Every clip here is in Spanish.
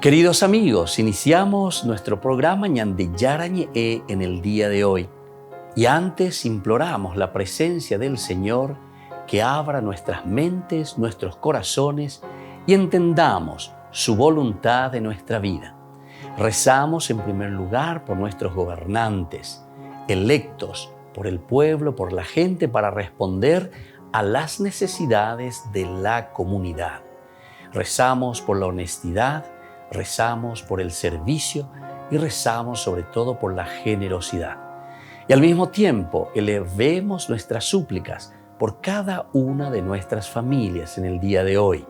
Queridos amigos, iniciamos nuestro programa Ñande Yarañe en el día de hoy. Y antes imploramos la presencia del Señor que abra nuestras mentes, nuestros corazones y entendamos su voluntad de nuestra vida. Rezamos en primer lugar por nuestros gobernantes, electos por el pueblo, por la gente, para responder a las necesidades de la comunidad. Rezamos por la honestidad, rezamos por el servicio y rezamos sobre todo por la generosidad. Y al mismo tiempo elevemos nuestras súplicas por cada una de nuestras familias en el día de hoy.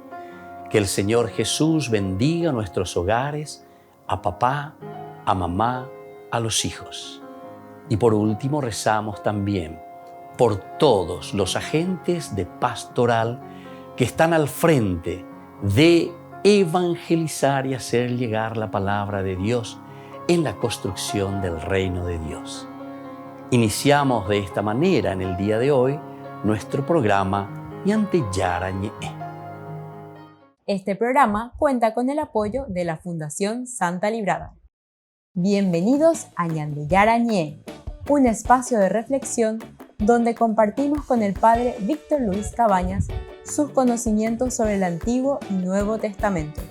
Que el Señor Jesús bendiga nuestros hogares, a papá, a mamá, a los hijos. Y por último rezamos también por todos los agentes de pastoral que están al frente de evangelizar y hacer llegar la palabra de Dios en la construcción del reino de Dios. Iniciamos de esta manera en el día de hoy nuestro programa Ñande Yarañe. Este programa cuenta con el apoyo de la Fundación Santa Librada. Bienvenidos a Ñande Yarañe, un espacio de reflexión donde compartimos con el Padre Víctor Luis Cabañas sus conocimientos sobre el Antiguo y Nuevo Testamento.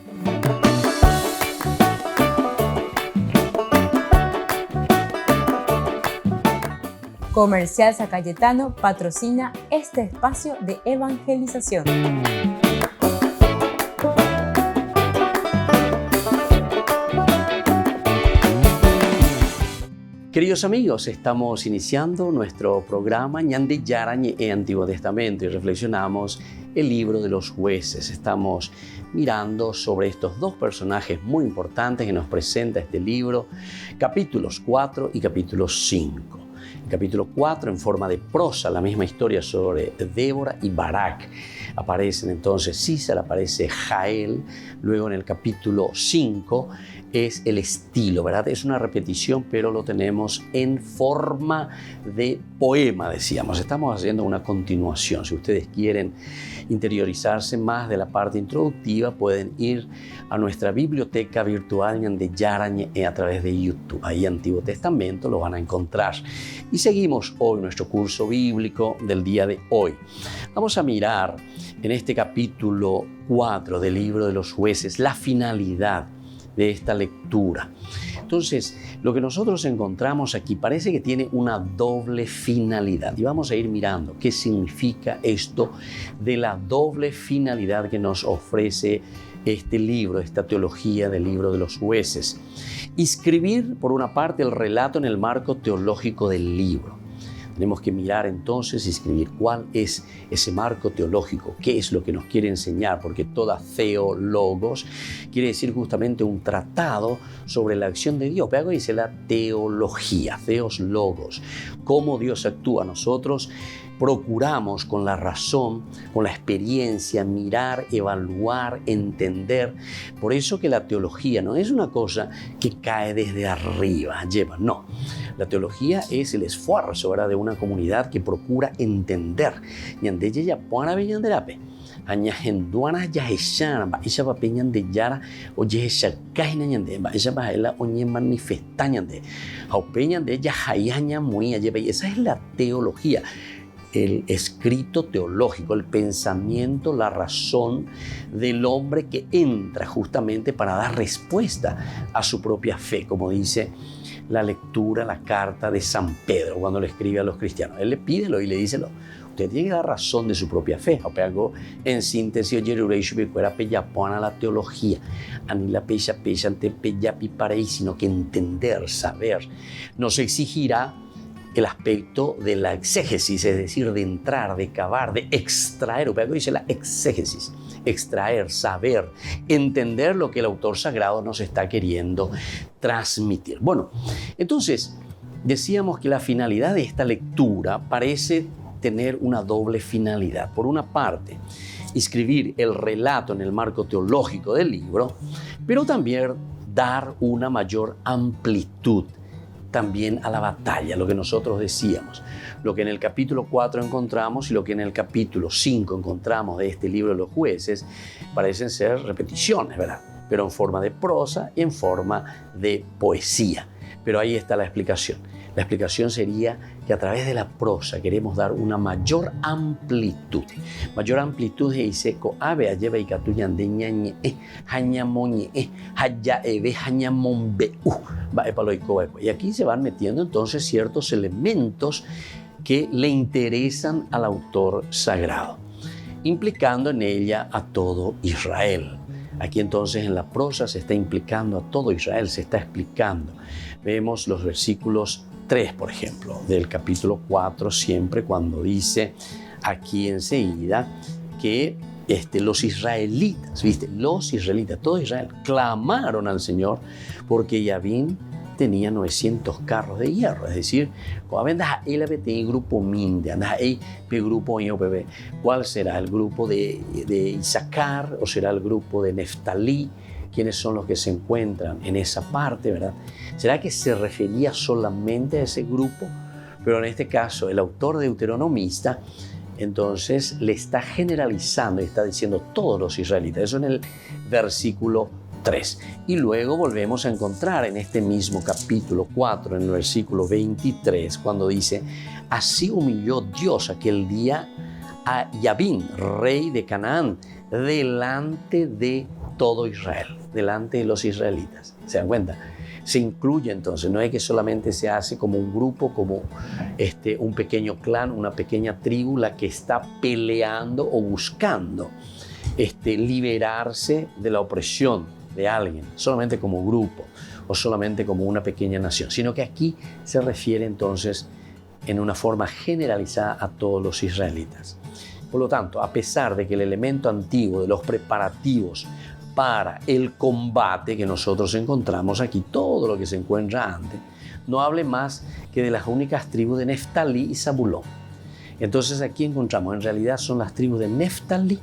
Comercial San Cayetano patrocina este espacio de evangelización. Queridos amigos, estamos iniciando nuestro programa Ñande Yarañe Antiguo Testamento y reflexionamos el libro de los jueces. Estamos mirando sobre estos dos personajes muy importantes que nos presenta este libro, capítulos 4 y capítulos 5. En capítulo 4, en forma de prosa, la misma historia sobre Débora y Barak. Aparecen entonces Císara, aparece Jael. Luego en el capítulo 5 es el estilo, ¿verdad? Es una repetición, pero lo tenemos en forma de poema, decíamos. Estamos haciendo una continuación. Si ustedes quieren interiorizarse más de la parte introductiva, pueden ir a nuestra biblioteca virtual Ñande Yarañe a través de YouTube. Ahí Antiguo Testamento lo van a encontrar. Y seguimos hoy nuestro curso bíblico del día de hoy. Vamos a mirar en este capítulo 4 del libro de los jueces la finalidad de esta lectura. Entonces, lo que nosotros encontramos aquí parece que tiene una doble finalidad. Y vamos a ir mirando qué significa esto de la doble finalidad que nos ofrece este libro, esta teología del libro de los jueces. Inscribir, por una parte, el relato en el marco teológico del libro. Tenemos que mirar entonces y escribir cuál es ese marco teológico, qué es lo que nos quiere enseñar, porque toda theologos quiere decir justamente un tratado sobre la acción de Dios. Pero dice la teología, theos logos, cómo Dios actúa. Nosotros procuramos con la razón, con la experiencia, mirar, evaluar, entender. Por eso que la teología no es una cosa que cae desde arriba, no. La teología es el esfuerzo, ¿verdad?, de una comunidad que procura entender. Ñande ya pona beñanderape. Añajenduana ya echan, va ella va peñande yara o ya esa caina ñande, va ella va ela oñe manifesta ñande. Au peñande ya hayaña muy allá. Esa es la teología. El escrito teológico, el pensamiento, la razón del hombre que entra justamente para dar respuesta a su propia fe, como dice la lectura, la carta de San Pedro cuando le escribe a los cristianos. Él le pídelo y le dice, usted tiene que dar razón de su propia fe. En síntesis, la teología, sino que entender, saber, nos exigirá el aspecto de la exégesis, es decir, de entrar, de cavar, de extraer. Dice la exégesis, extraer, saber, entender lo que el autor sagrado nos está queriendo transmitir. Bueno, entonces decíamos que la finalidad de esta lectura parece tener una doble finalidad. Por una parte, inscribir el relato en el marco teológico del libro, pero también dar una mayor amplitud también a la batalla, lo que nosotros decíamos, lo que en el capítulo 4 encontramos y lo que en el capítulo 5 encontramos de este libro de los jueces, parecen ser repeticiones, ¿verdad? pero en forma de prosa y en forma de poesía. Pero ahí está la explicación. La explicación sería que a través de la prosa queremos dar una mayor amplitud. Mayor amplitud de Iseko Abe Ayeba y Catuyan de Ñañe, Hañamoñe, Hayaebe, Hañamombe, y aquí se van metiendo entonces ciertos elementos que le interesan al autor sagrado, implicando en ella a todo Israel. Aquí entonces en la prosa se está implicando a todo Israel, se está explicando. Vemos los versículos 3, por ejemplo, del capítulo 4, siempre cuando dice aquí enseguida que los israelitas, los israelitas, todo Israel, clamaron al Señor porque Yavín tenía 900 carros de hierro, es decir, grupo Minde, grupo IOPB, ¿cuál será? ¿El grupo de Isaacar o será el grupo de Neftalí? ¿Quiénes son los que se encuentran en esa parte, verdad? ¿Será que se refería solamente a ese grupo? Pero en este caso, el autor deuteronomista, entonces, le está generalizando y está diciendo todos los israelitas. Eso en el versículo 3. Y luego volvemos a encontrar en este mismo capítulo 4, en el versículo 23, cuando dice, así humilló Dios aquel día a Yavín, rey de Canaán, delante de todo Israel, delante de los israelitas. ¿Se dan cuenta? Se incluye entonces, no es que solamente se hace como un grupo, como un pequeño clan, una pequeña tribu, la que está peleando o buscando liberarse de la opresión de alguien, solamente como grupo o solamente como una pequeña nación, sino que aquí se refiere entonces en una forma generalizada a todos los israelitas. Por lo tanto, a pesar de que el elemento antiguo de los preparativos para el combate que nosotros encontramos aquí, todo lo que se encuentra antes, no hable más que de las únicas tribus de Neftalí y Zabulón. Entonces aquí encontramos, en realidad son las tribus de Neftalí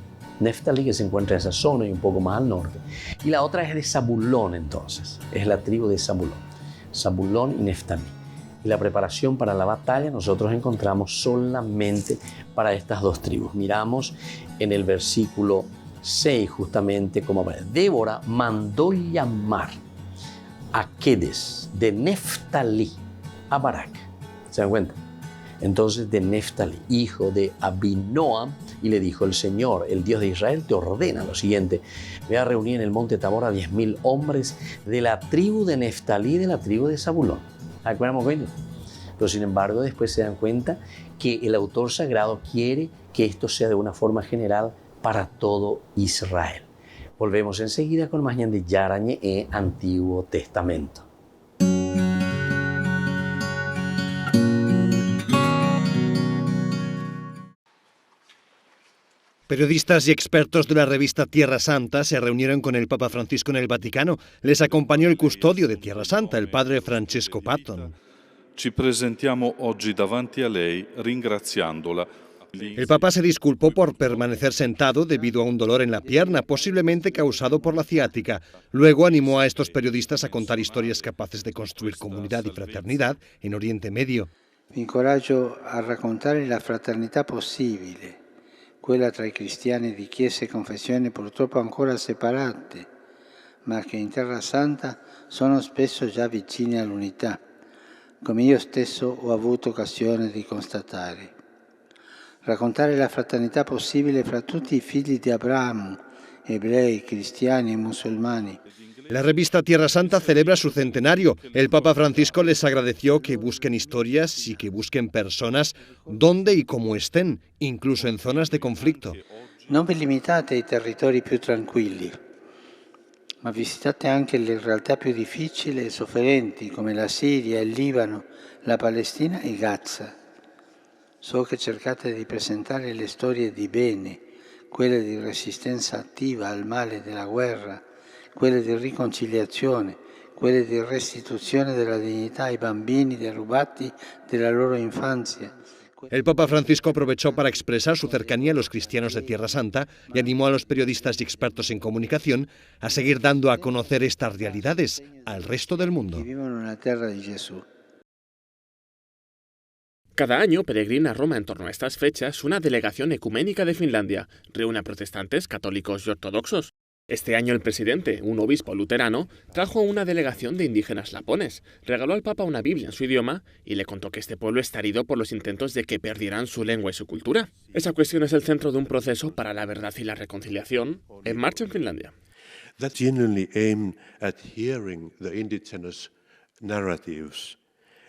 que se encuentra en esa zona y un poco más al norte, y la otra es de Zabulón, entonces, es la tribu de Zabulón y Neftalí. Y la preparación para la batalla nosotros encontramos solamente para estas dos tribus. Miramos en el versículo 6 justamente como Débora mandó llamar a Kedes de Neftalí a Barak. ¿Se dan cuenta? Entonces de Neftalí, hijo de Abinoam, y le dijo, el Señor, el Dios de Israel, te ordena lo siguiente, ve a reunir en el monte Tabor a 10.000 hombres de la tribu de Neftalí y de la tribu de Zabulón. ¿Acuerdan? Pero sin embargo después se dan cuenta que el autor sagrado quiere que esto sea de una forma general para todo Israel. Volvemos enseguida con más de Yarañe e Antiguo Testamento. Periodistas y expertos de la revista Tierra Santa se reunieron con el Papa Francisco en el Vaticano. Les acompañó el custodio de Tierra Santa, el padre Francesco Patton. Ci presentiamo oggi davanti a lei ringraziandola. El Papa se disculpó por permanecer sentado debido a un dolor en la pierna, posiblemente causado por la ciática. Luego animó a estos periodistas a contar historias capaces de construir comunidad y fraternidad en Oriente Medio. Vi incoraggio a raccontare la fraternità possibile, quella tra i cristiani di chiese e confessioni purtroppo ancora separate, ma che in Terra Santa sono spesso già vicini all'unità, come io stesso ho avuto occasione di constatare. Raccontare la fraternità possibile fra tutti i figli di Abramo, ebrei, cristiani e musulmani. La revista Tierra Santa celebra su centenario. El Papa Francisco les agradeció que busquen historias y que busquen personas donde y como estén, incluso en zonas de conflicto. Non vi limitate ai territori più tranquilli, ma visitate anche le realtà più difficili e sofferenti come la Siria, il Libano, la Palestina e Gaza. So che cercate di presentare le storie di bene, quelle di resistenza attiva al male della guerra, quelle di riconciliazione, quelle di restituzione della dignità ai bambini derubati della loro infanzia. El Papa Francisco aprovechó para expresar su cercanía a los cristianos de Tierra Santa y animó a los periodistas y expertos en comunicación a seguir dando a conocer estas realidades al resto del mundo. Vivimos en la tierra de Jesús. Cada año peregrina a Roma en torno a estas fechas una delegación ecuménica de Finlandia. Reúne a protestantes, católicos y ortodoxos. Este año el presidente, un obispo luterano, trajo una delegación de indígenas lapones, regaló al Papa una Biblia en su idioma y le contó que este pueblo está herido por los intentos de que perdieran su lengua y su cultura. Esa cuestión es el centro de un proceso para la verdad y la reconciliación en marcha en Finlandia. That genuinely aim at hearing the indigenous narratives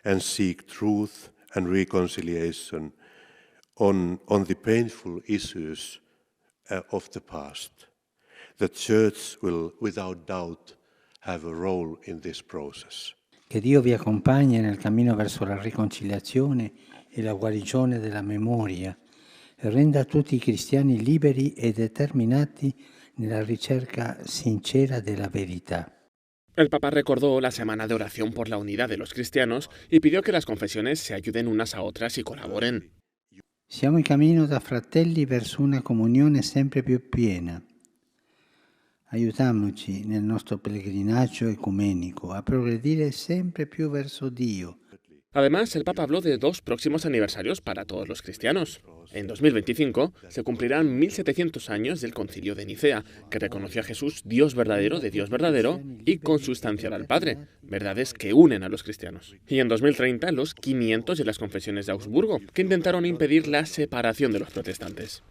and seek truth and reconciliation on the painful issues of the past. The Church will, without doubt, have a role in this process. Che Dio vi accompagni nel cammino verso la riconciliazione e la guarigione della memoria e renda tutti i cristiani liberi e determinati nella ricerca sincera della verità. El Papa recordó la semana de oración por la unidad de los cristianos y pidió que las confesiones se ayuden unas a otras y colaboren. Siamo in cammino da fratelli verso una comunione sempre più piena. Aiutiamoci nel nostro pellegrinaggio ecumenico a progredire sempre più verso Dio. Además, el Papa habló de 2 próximos aniversarios para todos los cristianos. En 2025 se cumplirán 1700 años del Concilio de Nicea, que reconoció a Jesús Dios verdadero de Dios verdadero y consustancial al Padre, verdades que unen a los cristianos. Y en 2030 los 500 de las confesiones de Augsburgo, que intentaron impedir la separación de los protestantes.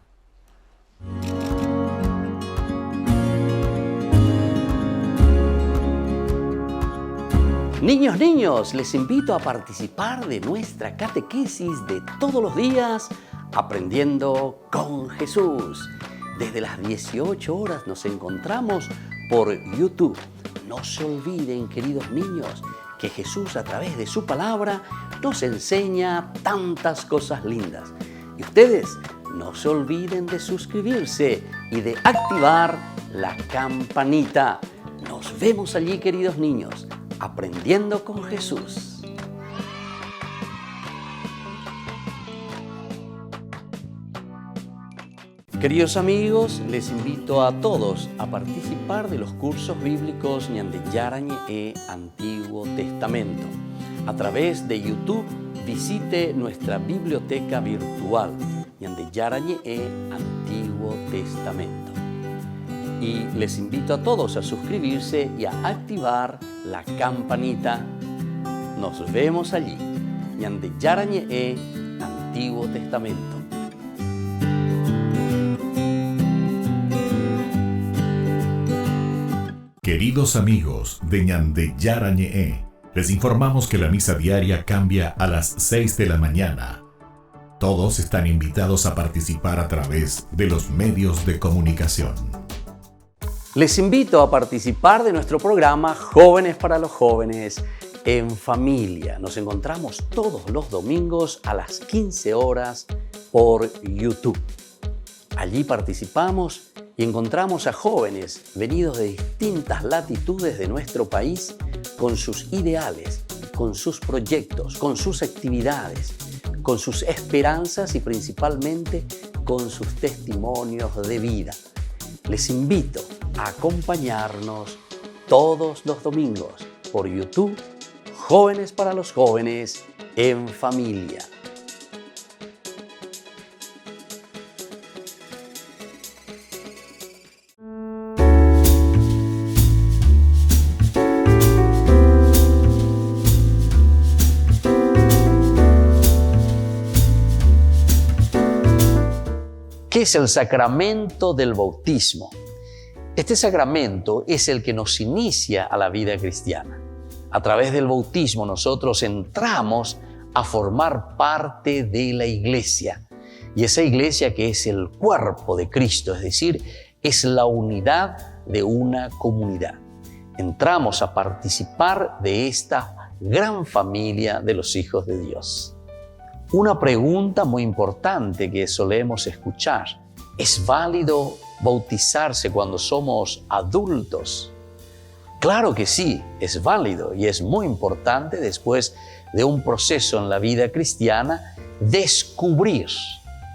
Niños, les invito a participar de nuestra catequesis de todos los días, Aprendiendo con Jesús. Desde las 18 horas nos encontramos por YouTube. No se olviden, queridos niños, que Jesús a través de su palabra nos enseña tantas cosas lindas. Y ustedes no se olviden de suscribirse y de activar la campanita. Nos vemos allí, queridos niños. Aprendiendo con Jesús. Queridos amigos, les invito a todos a participar de los cursos bíblicos Ñande Yarañe e Antiguo Testamento. A través de YouTube visite nuestra biblioteca virtual Ñande Yarañe e Antiguo Testamento. Y les invito a todos a suscribirse y a activar la campanita. Nos vemos allí. Ñande Yarañe e Antiguo Testamento. Queridos amigos de Ñande Yarañe, les informamos que la misa diaria cambia a las 6 de la mañana. Todos están invitados a participar a través de los medios de comunicación. Les invito a participar de nuestro programa Jóvenes para los Jóvenes en Familia. Nos encontramos todos los domingos a las 15 horas por YouTube. Allí participamos y encontramos a jóvenes venidos de distintas latitudes de nuestro país con sus ideales, con sus proyectos, con sus actividades, con sus esperanzas y principalmente con sus testimonios de vida. Les invito a acompañarnos todos los domingos por YouTube, Jóvenes para los Jóvenes en Familia. ¿Qué es el sacramento del bautismo? Este sacramento es el que nos inicia a la vida cristiana. A través del bautismo nosotros entramos a formar parte de la iglesia. Y esa iglesia que es el cuerpo de Cristo, es decir, es la unidad de una comunidad. Entramos a participar de esta gran familia de los hijos de Dios. Una pregunta muy importante que solemos escuchar: ¿es válido bautizarse cuando somos adultos? Claro que sí, es válido y es muy importante después de un proceso en la vida cristiana descubrir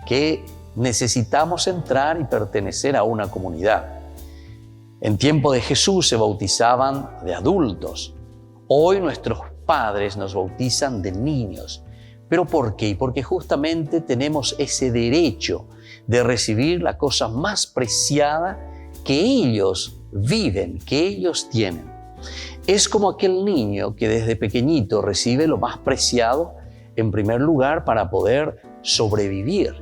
que necesitamos entrar y pertenecer a una comunidad. En tiempo de Jesús se bautizaban de adultos. Hoy nuestros padres nos bautizan de niños. ¿Pero por qué? Porque justamente tenemos ese derecho de recibir la cosa más preciada que ellos viven, que ellos tienen. Es como aquel niño que desde pequeñito recibe lo más preciado en primer lugar para poder sobrevivir,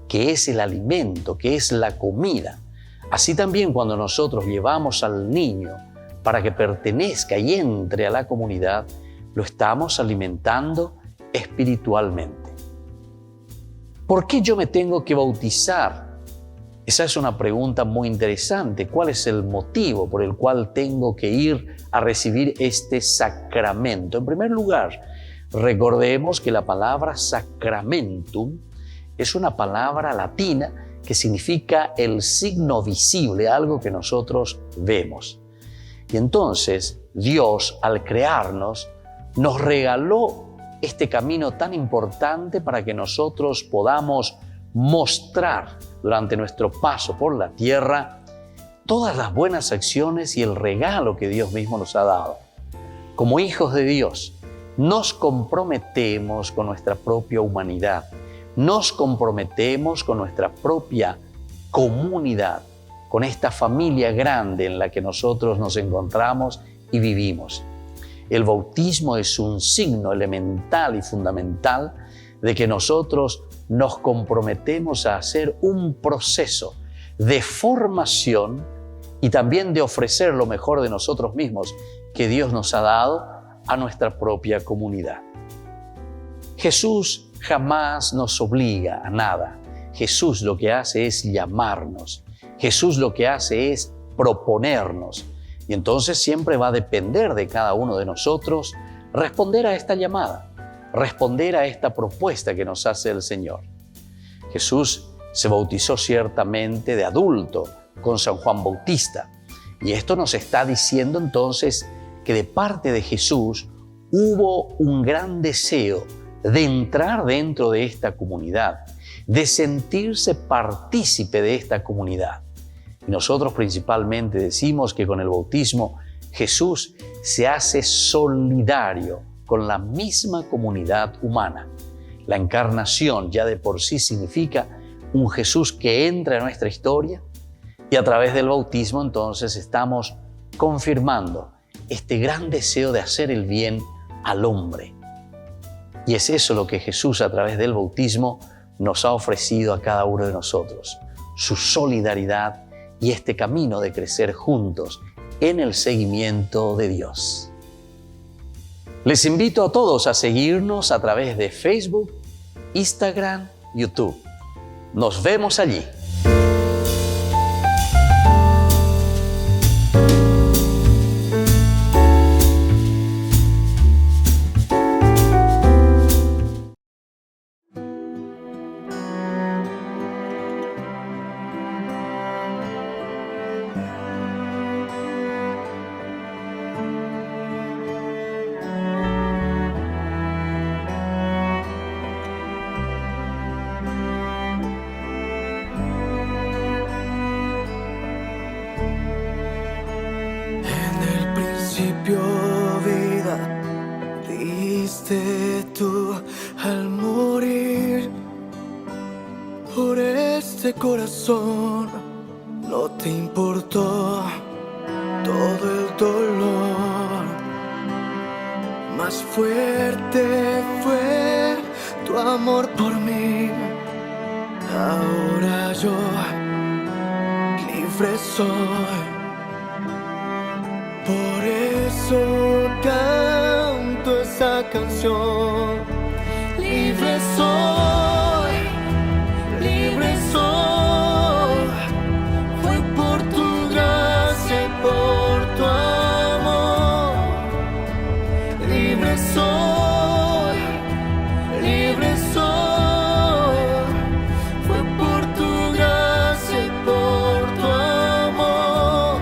que es el alimento, que es la comida. Así también cuando nosotros llevamos al niño para que pertenezca y entre a la comunidad, lo estamos alimentando espiritualmente. ¿Por qué yo me tengo que bautizar? Esa es una pregunta muy interesante. ¿Cuál es el motivo por el cual tengo que ir a recibir este sacramento? En primer lugar, recordemos que la palabra sacramentum es una palabra latina que significa el signo visible, algo que nosotros vemos. Y entonces Dios, al crearnos, nos regaló este camino tan importante para que nosotros podamos mostrar durante nuestro paso por la tierra todas las buenas acciones y el regalo que Dios mismo nos ha dado. Como hijos de Dios, nos comprometemos con nuestra propia humanidad, nos comprometemos con nuestra propia comunidad, con esta familia grande en la que nosotros nos encontramos y vivimos. El bautismo es un signo elemental y fundamental de que nosotros nos comprometemos a hacer un proceso de formación y también de ofrecer lo mejor de nosotros mismos que Dios nos ha dado a nuestra propia comunidad. Jesús jamás nos obliga a nada. Jesús lo que hace es llamarnos. Jesús lo que hace es proponernos. Y entonces siempre va a depender de cada uno de nosotros responder a esta llamada, responder a esta propuesta que nos hace el Señor. Jesús se bautizó ciertamente de adulto con San Juan Bautista. Y esto nos está diciendo entonces que de parte de Jesús hubo un gran deseo de entrar dentro de esta comunidad, de sentirse partícipe de esta comunidad. Y nosotros principalmente decimos que con el bautismo Jesús se hace solidario con la misma comunidad humana. La encarnación ya de por sí significa un Jesús que entra en nuestra historia y a través del bautismo entonces estamos confirmando este gran deseo de hacer el bien al hombre. Y es eso lo que Jesús a través del bautismo nos ha ofrecido a cada uno de nosotros, su solidaridad y este camino de crecer juntos en el seguimiento de Dios. Les invito a todos a seguirnos a través de Facebook, Instagram, YouTube. Nos vemos allí. Vida diste tú al morir por este corazón, no te importó todo el dolor, más fuerte fue tu amor por mí. Ahora yo libre soy. Por eso canto esa canción. Libre soy, libre soy. Fue por tu gracia y por tu amor. Libre soy, libre soy. Fue por tu gracia y por tu amor.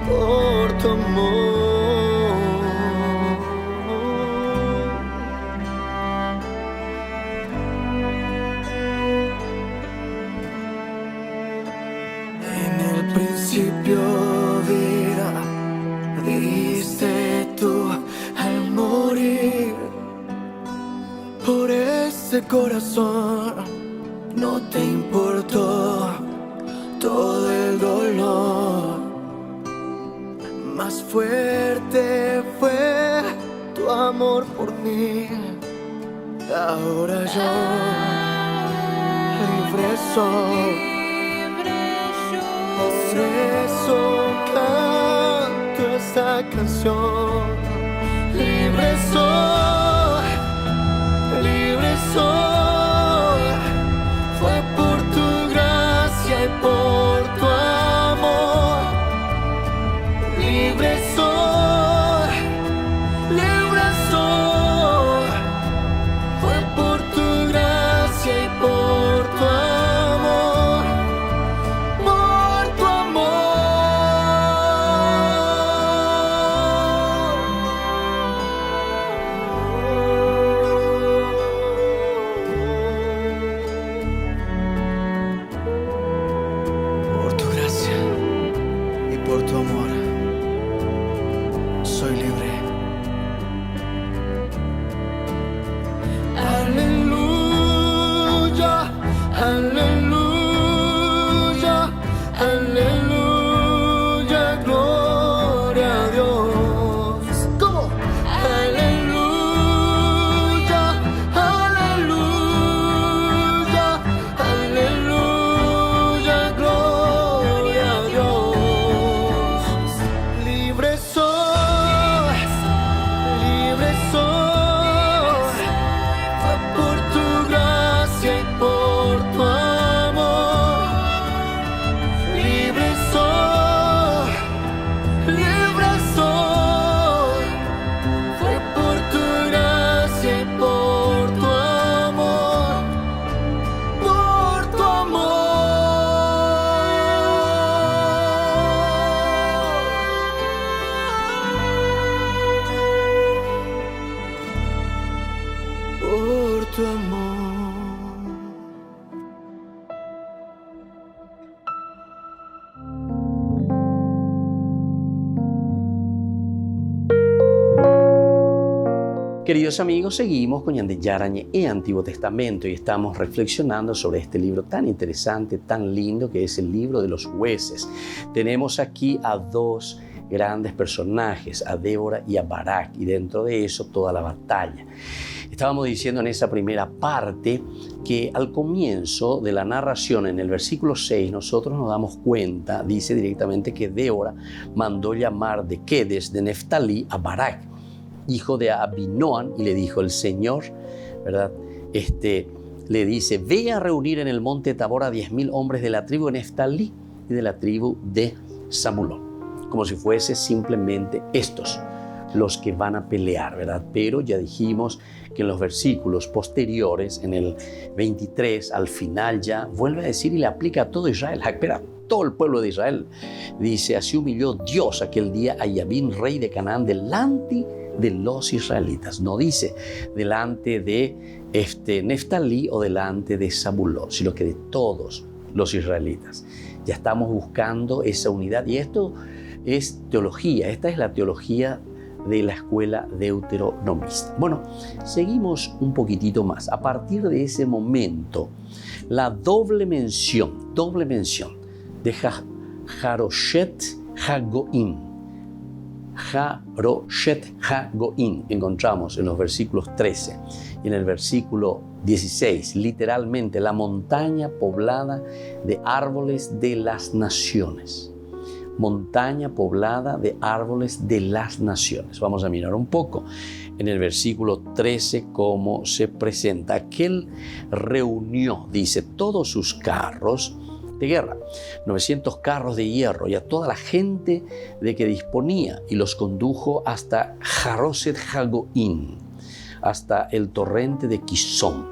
Por tu amor. En el principio vida diste tú al morir por este corazón, no te importó todo el dolor. más fuerte fue tu amor por mí. Ahora yo libre soy. Por eso canto esta canción. Libre soy, libre soy. Fue por tu gracia y por tu amor. Libre soy, libre soy. Fue por tu gracia y por tu amor. Por tu amor. Por tu gracia y por tu amor. Soy libre. Aleluya, aleluya, aleluya, gloria a Dios. ¿Cómo? Aleluya, aleluya, aleluya, gloria a Dios. Libre soy, libre soy. Fue por tu gracia y por tu amor. Libre soy, libre soy. Fue por tu gracia y por tu amor. Por tu amor. Por tu amor. Queridos amigos, seguimos con Ñande Yarañe y Antiguo Testamento y estamos reflexionando sobre este libro tan interesante, tan lindo que es el libro de los jueces. Tenemos aquí a dos grandes personajes, a Débora y a Barak, y dentro de eso toda la batalla. Estábamos diciendo en esa primera parte que al comienzo de la narración, en el versículo 6, nosotros nos damos cuenta, dice directamente que Débora mandó llamar de Kedes de Neftalí a Barak, hijo de Abinoam, y le dijo: el Señor, ¿verdad? Le dice: ve a reunir en el monte Tabor a 10,000 hombres de la tribu de Neftalí y de la tribu de Zabulón, como si fuese simplemente estos los que van a pelear, ¿verdad? Pero ya dijimos que en los versículos posteriores, en el 23, al final ya vuelve a decir y le aplica a todo Israel, espera, todo el pueblo de Israel. Dice: así humilló Dios aquel día a Yabín, rey de Canaán, delante de los israelitas. No dice delante de Neftalí o delante de Zabulón, sino que de todos los israelitas. Ya estamos buscando esa unidad, y esto es teología. Esta es la teología de la escuela deuteronomista. Bueno, seguimos un poquitito más. A partir de ese momento, la doble mención de Jaroshet Hagoim. Jaroshet Hagoim encontramos en los versículos 13 y en el versículo 16, literalmente la montaña poblada de árboles de las naciones. Montaña poblada de árboles de las naciones. Vamos a mirar un poco en el versículo 13 cómo se presenta. Aquel reunió, dice, todos sus carros de guerra, 900 carros de hierro, y a toda la gente de que disponía, y los condujo hasta Jaroset Hagoim, hasta el torrente de Quizón.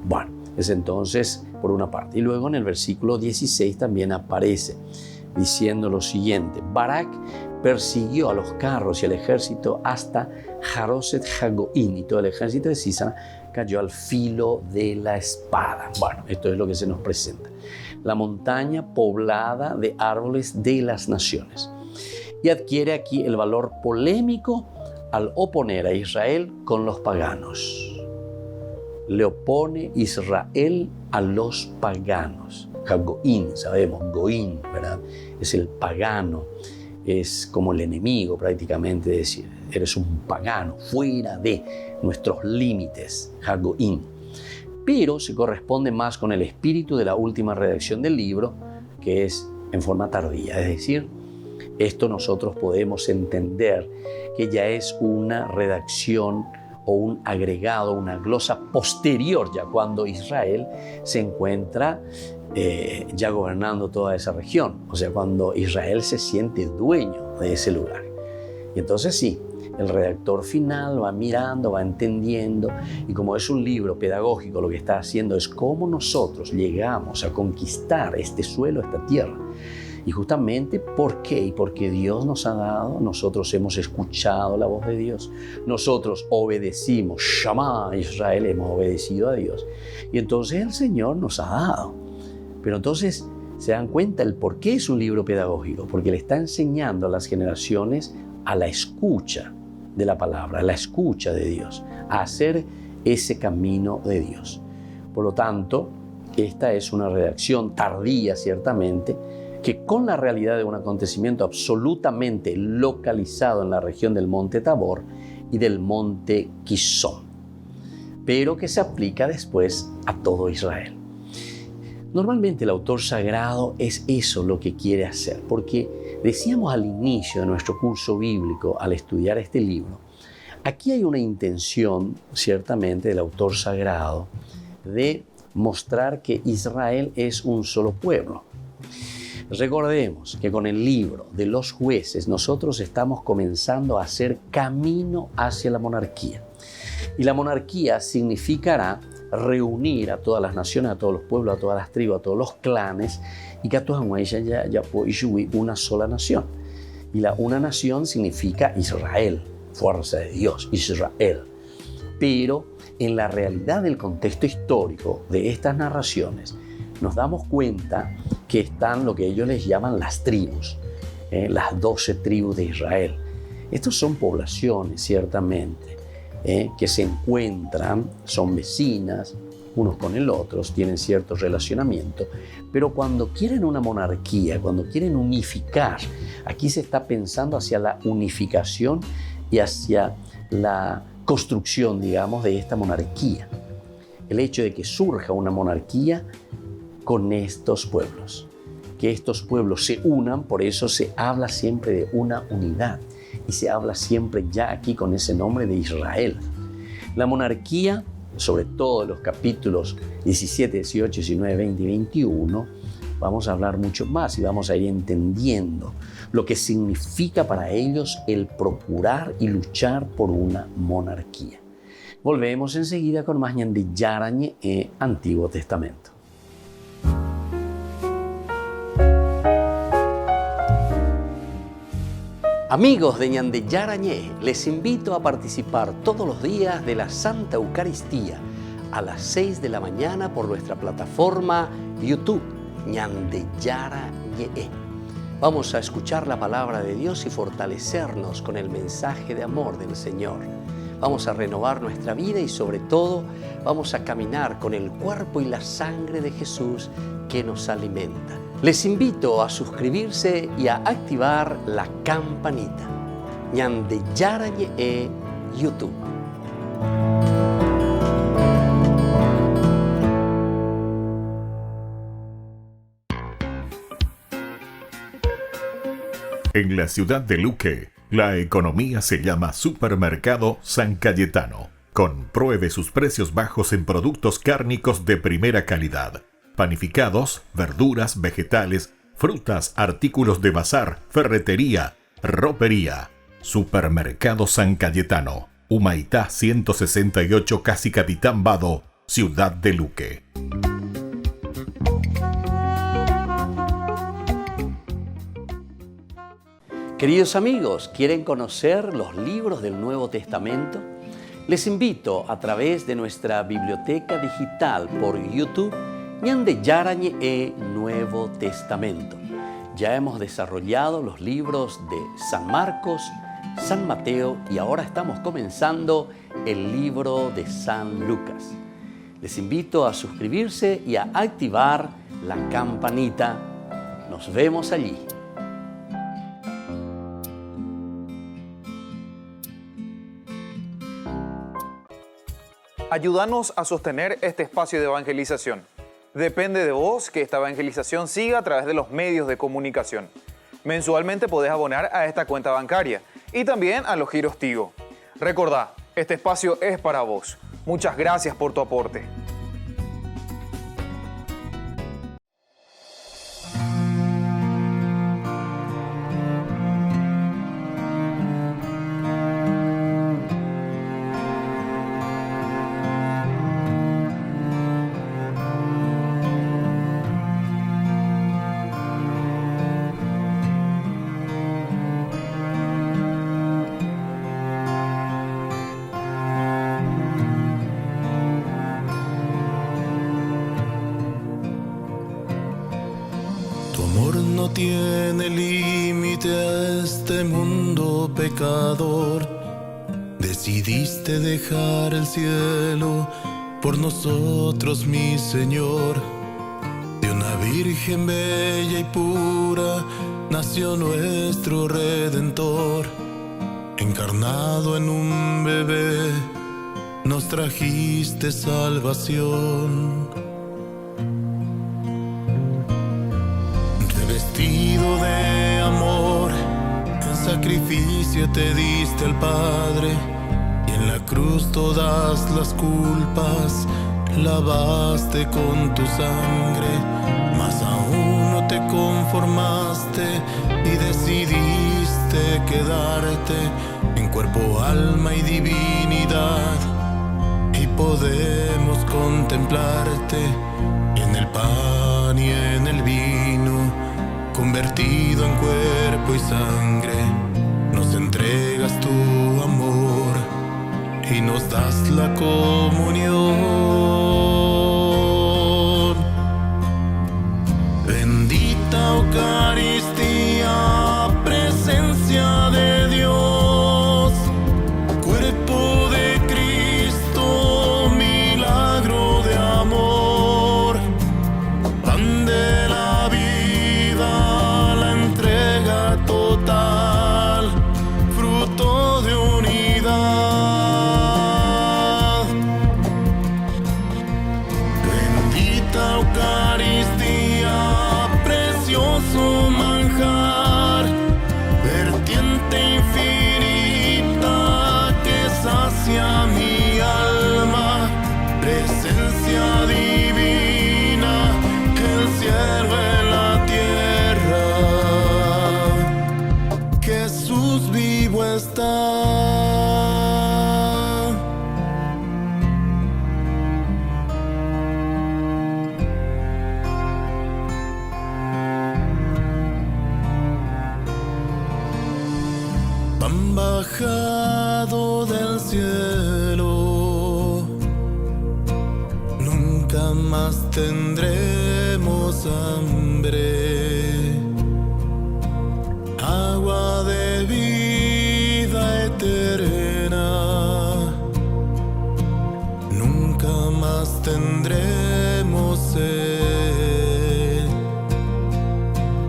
Bueno, es entonces por una parte. Y luego en el versículo 16 también aparece diciendo lo siguiente: Barak persiguió a los carros y al ejército hasta Jaroset Hagoim, y todo el ejército de Sísara cayó al filo de la espada. Bueno, esto es lo que se nos presenta. La montaña poblada de árboles de las naciones. Y adquiere aquí el valor polémico al oponer a Israel con los paganos. Le opone Israel a los paganos. Hagoim, sabemos, Goim, ¿verdad? Es el pagano. es como el enemigo prácticamente, decir, eres un pagano, fuera de nuestros límites, Hagoim. Pero se corresponde más con el espíritu de la última redacción del libro, que es en forma tardía, es decir, esto nosotros podemos entender que ya es una redacción o un agregado, una glosa posterior, ya cuando Israel se encuentra ya gobernando toda esa región, o sea, cuando Israel se siente dueño de ese lugar. Y entonces sí, el redactor final va mirando, va entendiendo, y como es un libro pedagógico, lo que está haciendo es cómo nosotros llegamos a conquistar este suelo, esta tierra. Y justamente, ¿por qué? Y porque Dios nos ha dado, nosotros hemos escuchado la voz de Dios, nosotros obedecimos, Shama Israel, hemos obedecido a Dios. Y entonces el Señor nos ha dado. Pero entonces se dan cuenta el por qué es un libro pedagógico, porque le está enseñando a las generaciones a la escucha de la palabra, a la escucha de Dios, a hacer ese camino de Dios. Por lo tanto, esta es una redacción tardía, ciertamente, que con la realidad de un acontecimiento absolutamente localizado en la región del monte Tabor y del monte Kizón, pero que se aplica después a todo Israel. Normalmente el autor sagrado es eso lo que quiere hacer, porque decíamos al inicio de nuestro curso bíblico, al estudiar este libro, aquí hay una intención, ciertamente, del autor sagrado de mostrar que Israel es un solo pueblo. Recordemos que con el libro de los jueces nosotros estamos comenzando a hacer camino hacia la monarquía. Y la monarquía significará reunir a todas las naciones, a todos los pueblos, a todas las tribus, a todos los clanes, y que a todas ya una sola nación. Y la una nación significa Israel, fuerza de Dios, Israel. Pero en la realidad del contexto histórico de estas narraciones, nos damos cuenta que están lo que ellos les llaman las tribus, las 12 tribus de Israel. Estos son poblaciones, ciertamente, que se encuentran, son vecinas, unos con el otro, tienen cierto relacionamiento, pero cuando quieren una monarquía, cuando quieren unificar, aquí se está pensando hacia la unificación y hacia la construcción, digamos, de esta monarquía. El hecho de que surja una monarquía con estos pueblos, que estos pueblos se unan, por eso se habla siempre de una unidad y se habla siempre ya aquí con ese nombre de Israel. La monarquía, sobre todo en los capítulos 17, 18, 19, 20 y 21, vamos a hablar mucho más y vamos a ir entendiendo lo que significa para ellos el procurar y luchar por una monarquía. Volvemos enseguida con más Ñande Yarañe Antiguo Testamento. Amigos de Ñande Yarañe, les invito a participar todos los días de la Santa Eucaristía a las 6 de la mañana por nuestra plataforma YouTube, Ñande Yarañe. Vamos a escuchar la palabra de Dios y fortalecernos con el mensaje de amor del Señor. Vamos a renovar nuestra vida y sobre todo vamos a caminar con el cuerpo y la sangre de Jesús que nos alimenta. Les invito a suscribirse y a activar la campanita. Ñande Yarañe YouTube. En la ciudad de Luque, la economía se llama Supermercado San Cayetano. Compruebe sus precios bajos en productos cárnicos de primera calidad. Panificados, verduras, vegetales, frutas, artículos de bazar, ferretería, ropería. Supermercado San Cayetano, Humaitá 168, Casi Capitán Vado, Ciudad de Luque. Queridos amigos, ¿quieren conocer los libros del Nuevo Testamento? Les invito a través de nuestra biblioteca digital por YouTube, Ñande Yarañe Nuevo Testamento. Ya hemos desarrollado los libros de San Marcos, San Mateo y ahora estamos comenzando el libro de San Lucas. Les invito a suscribirse y a activar la campanita. Nos vemos allí. Ayúdanos a sostener este espacio de evangelización. Depende de vos que esta evangelización siga a través de los medios de comunicación. Mensualmente podés abonar a esta cuenta bancaria y también a los giros Tigo. Recordá, este espacio es para vos. Muchas gracias por tu aporte. No tiene límite a este mundo pecador. Decidiste dejar el cielo por nosotros, mi Señor. De una virgen bella y pura nació nuestro Redentor. Encarnado en un bebé, nos trajiste salvación. Revestido de amor, en sacrificio te diste al Padre, y en la cruz todas las culpas lavaste con tu sangre. Mas aún no te conformaste y decidiste quedarte en cuerpo, alma y divinidad, y podemos contemplarte en el pan y en el vino, convertido en cuerpo y sangre. Nos entregas tu amor y nos das la comunión. Bendita Eucaristía, presencia de Dios, cuerpo de Cristo, milagro de amor, pan de la vida, la entrega total, fruto de unidad. Bendita Eucaristía, precioso manjar, vertiente infinita que sacia mi alma, presencia divina, el cielo en la tierra, Jesús vivo está. Pan bajado del cielo, nunca más tendremos hambre. Agua de vida eterna, nunca más tendremos sed.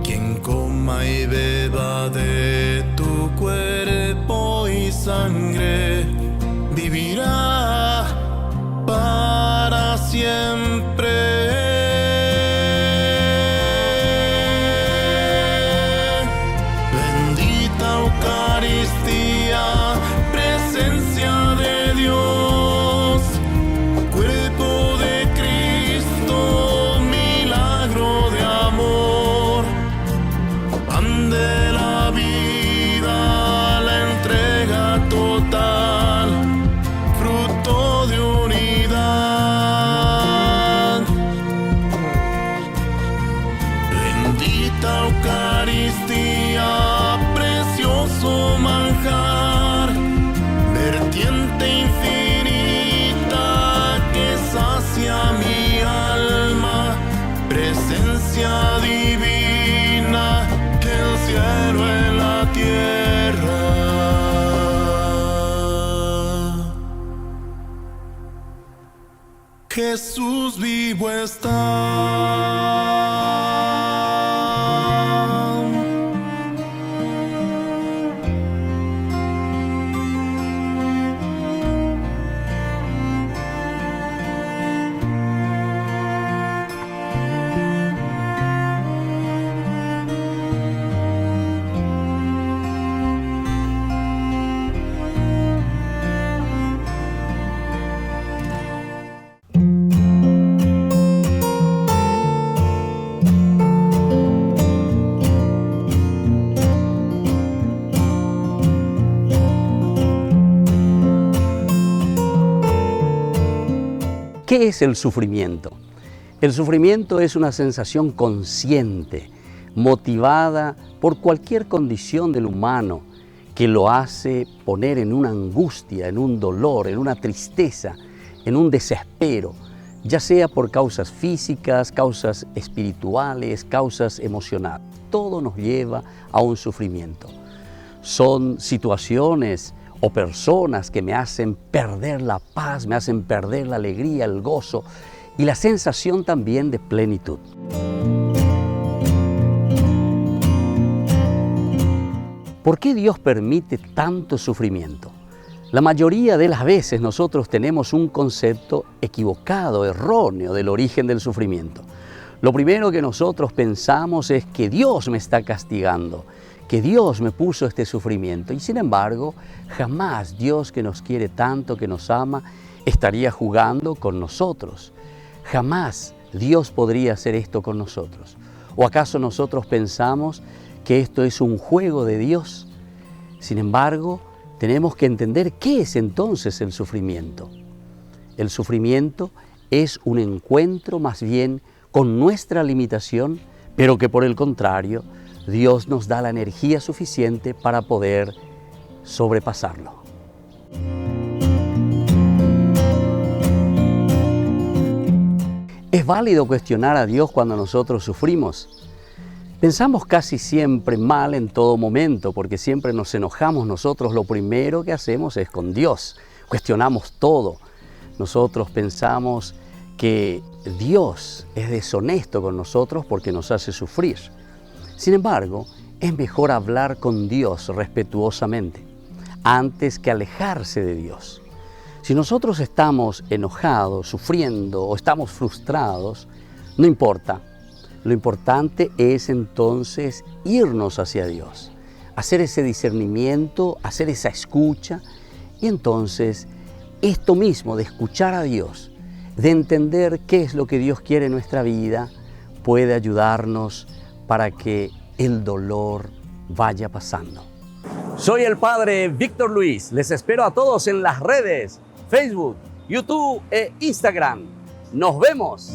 Quien coma y beba de tu cuerpo y sangre vivirá para siempre. Bendita Eucaristía, presencia de Dios, cuerpo de Cristo, milagro de amor, pan de la vida, la entrega total, fruto de unidad. Bendita Eucaristía, precioso manjar, vertiente infinita que sacia mi alma, presencia divina, el cielo en la tierra. Jesús vivo está. ¿Qué es el sufrimiento? El sufrimiento es una sensación consciente, motivada por cualquier condición del humano que lo hace poner en una angustia, en un dolor, en una tristeza, en un desespero, ya sea por causas físicas, causas espirituales, causas emocionales. Todo nos lleva a un sufrimiento. Son situaciones o personas que me hacen perder la paz, me hacen perder la alegría, el gozo y la sensación también de plenitud. ¿Por qué Dios permite tanto sufrimiento? La mayoría de las veces nosotros tenemos un concepto equivocado, erróneo del origen del sufrimiento. Lo primero que nosotros pensamos es que Dios me está castigando, que Dios me puso este sufrimiento. Y sin embargo, jamás Dios, que nos quiere tanto, que nos ama, estaría jugando con nosotros. Jamás Dios podría hacer esto con nosotros. ¿O acaso nosotros pensamos que esto es un juego de Dios? Sin embargo, tenemos que entender qué es entonces el sufrimiento. El sufrimiento es un encuentro más bien con nuestra limitación, pero que por el contrario, Dios nos da la energía suficiente para poder sobrepasarlo. ¿Es válido cuestionar a Dios cuando nosotros sufrimos? Pensamos casi siempre mal en todo momento, porque siempre nos enojamos nosotros. Lo primero que hacemos es con Dios. Cuestionamos todo. Nosotros pensamos que Dios es deshonesto con nosotros porque nos hace sufrir. Sin embargo, es mejor hablar con Dios respetuosamente antes que alejarse de Dios. Si nosotros estamos enojados, sufriendo o estamos frustrados, no importa. Lo importante es entonces irnos hacia Dios, hacer ese discernimiento, hacer esa escucha y entonces esto mismo de escuchar a Dios, de entender qué es lo que Dios quiere en nuestra vida, puede ayudarnos para que el dolor vaya pasando. Soy el Padre Víctor Luis. Les espero a todos en las redes, Facebook, YouTube e Instagram. ¡Nos vemos!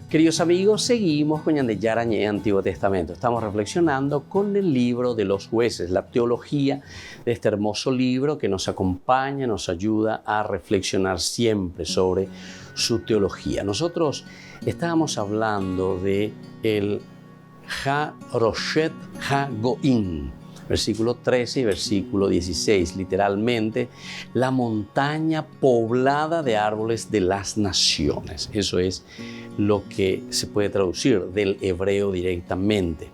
Queridos amigos, seguimos con Ñande Yarañé, Antiguo Testamento. Estamos reflexionando con el libro de los jueces, la teología de este hermoso libro que nos acompaña, nos ayuda a reflexionar siempre sobre su teología. Nosotros estábamos hablando de el Ha-Roshet Ha-Goim, versículo 13 y versículo 16, literalmente, la montaña poblada de árboles de las naciones. Eso es lo que se puede traducir del hebreo directamente.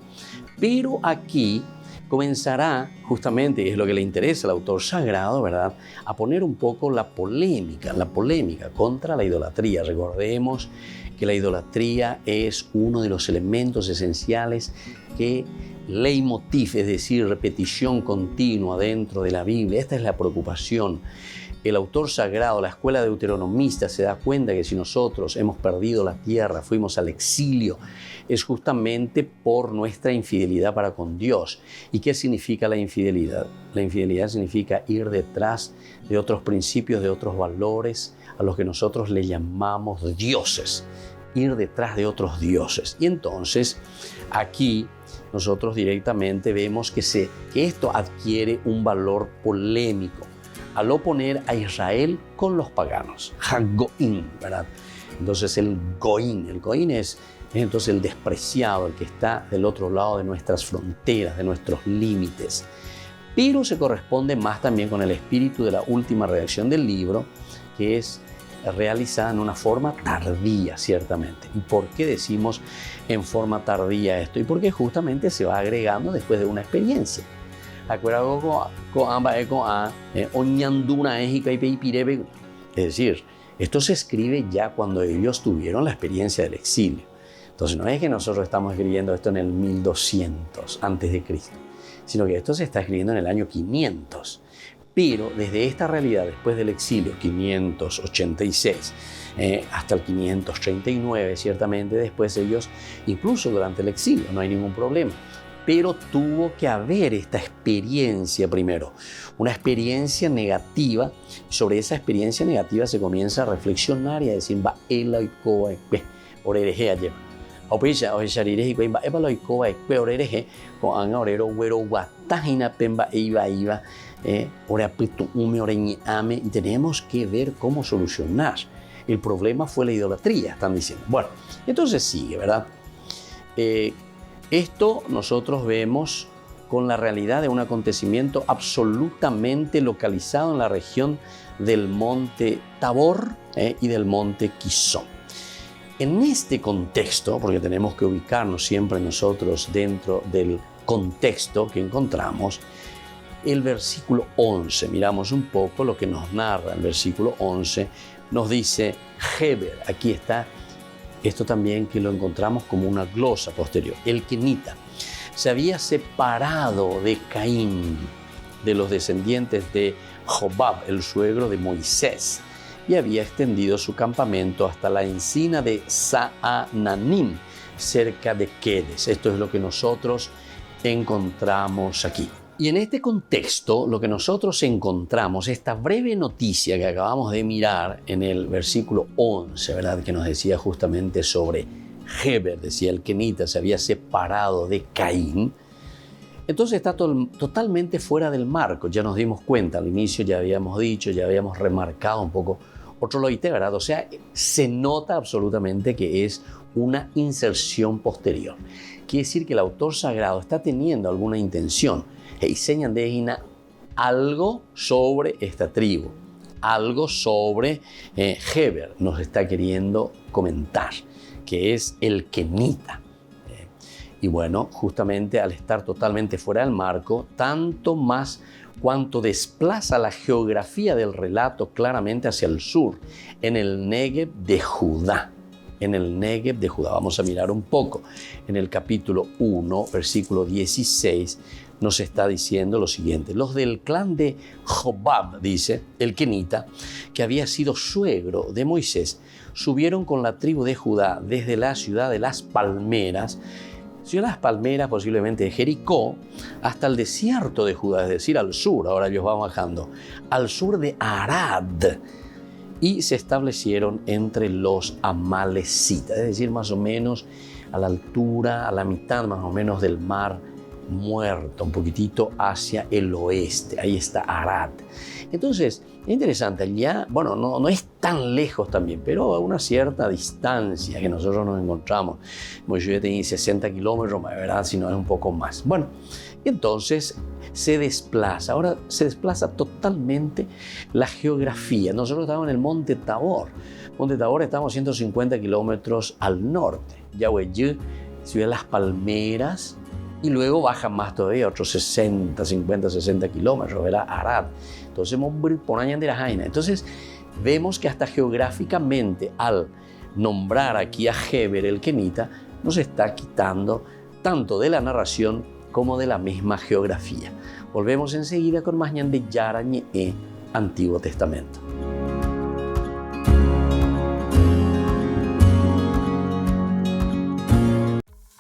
Pero aquí comenzará justamente, y es lo que le interesa al autor sagrado, ¿verdad?, a poner un poco la polémica contra la idolatría. Recordemos que la idolatría es uno de los elementos esenciales que leitmotiv, es decir, repetición continua dentro de la Biblia. Esta es la preocupación. El autor sagrado, la escuela deuteronomista, se da cuenta que si nosotros hemos perdido la tierra, fuimos al exilio, es justamente por nuestra infidelidad para con Dios. ¿Y qué significa la infidelidad? La infidelidad significa ir detrás de otros principios, de otros valores, a los que nosotros le llamamos dioses. Ir detrás de otros dioses. Y entonces, aquí nosotros directamente vemos que esto adquiere un valor polémico al oponer a Israel con los paganos. Ha-Goim, ¿verdad? Entonces el Goim es entonces el despreciado, el que está del otro lado de nuestras fronteras, de nuestros límites. Pero se corresponde más también con el espíritu de la última redacción del libro, que es realizada en una forma tardía, ciertamente. ¿Y por qué decimos en forma tardía esto? Y porque justamente se va agregando después de una experiencia. Es decir, esto se escribe ya cuando ellos tuvieron la experiencia del exilio. Entonces no es que nosotros estamos escribiendo esto en el 1200 antes de Cristo, sino que esto se está escribiendo en el año 500. Pero desde esta realidad, después del exilio, 586, hasta el 539, ciertamente después ellos, incluso durante el exilio, no hay ningún problema. Pero tuvo que haber esta experiencia primero, una experiencia negativa. Sobre esa experiencia negativa se comienza a reflexionar y a decir, va, y tenemos que ver cómo solucionar. El problema fue la idolatría, están diciendo. Bueno, entonces sigue, ¿verdad? Esto nosotros vemos con la realidad de un acontecimiento absolutamente localizado en la región del monte Tabor y del monte Quizón. En este contexto, porque tenemos que ubicarnos siempre nosotros dentro del contexto que encontramos, el versículo 11, miramos un poco lo que nos narra el versículo 11, nos dice Heber, aquí está, esto también que lo encontramos como una glosa posterior, el kenita, se había separado de Caín, de los descendientes de Jobab, el suegro de Moisés, y había extendido su campamento hasta la encina de Saananim, cerca de Quedes. Esto es lo que nosotros encontramos aquí. Y en este contexto, lo que nosotros encontramos, esta breve noticia que acabamos de mirar en el versículo 11, ¿verdad? Que nos decía justamente sobre Heber, decía el kenita, se había separado de Caín. Entonces está totalmente fuera del marco. Ya nos dimos cuenta, al inicio ya habíamos dicho, ya habíamos remarcado un poco otro loite, ¿verdad? O sea, se nota absolutamente que es una inserción posterior. Quiere decir que el autor sagrado está teniendo alguna intención. Y señan de algo sobre esta tribu, algo sobre Heber nos está queriendo comentar, que es el kenita. Y bueno, justamente al estar totalmente fuera del marco, tanto más cuanto desplaza la geografía del relato claramente hacia el sur, en el Negev de Judá. En el Negev de Judá. Vamos a mirar un poco. En el capítulo 1, versículo 16, nos está diciendo lo siguiente. Los del clan de Jobab, dice el kenita, que había sido suegro de Moisés, subieron con la tribu de Judá desde la ciudad de las Palmeras, posiblemente de Jericó, hasta el desierto de Judá, es decir, al sur. Ahora ellos van bajando al sur de Arad, y se establecieron entre los amalecitas, es decir, más o menos a la altura, a la mitad más o menos del mar Muerto, un poquitito hacia el oeste. Ahí está Arad. Entonces, es interesante, ya, bueno, no es tan lejos también, pero a una cierta distancia que nosotros nos encontramos. Moisés tenía 60 kilómetros, ¿verdad? Si no es un poco más. Bueno, entonces se desplaza. Ahora se desplaza totalmente la geografía. Nosotros estamos en el monte Tabor. Monte Tabor estamos 150 kilómetros al norte. Yahuayú, ciudad de las Palmeras, y luego baja más todavía, otros 50-60 kilómetros, ¿verdad? Arad. Entonces vemos que hasta geográficamente, al nombrar aquí a Heber el kenita, nos está quitando tanto de la narración como de la misma geografía. Volvemos enseguida con más Ñan de Yarañe, Antiguo Testamento.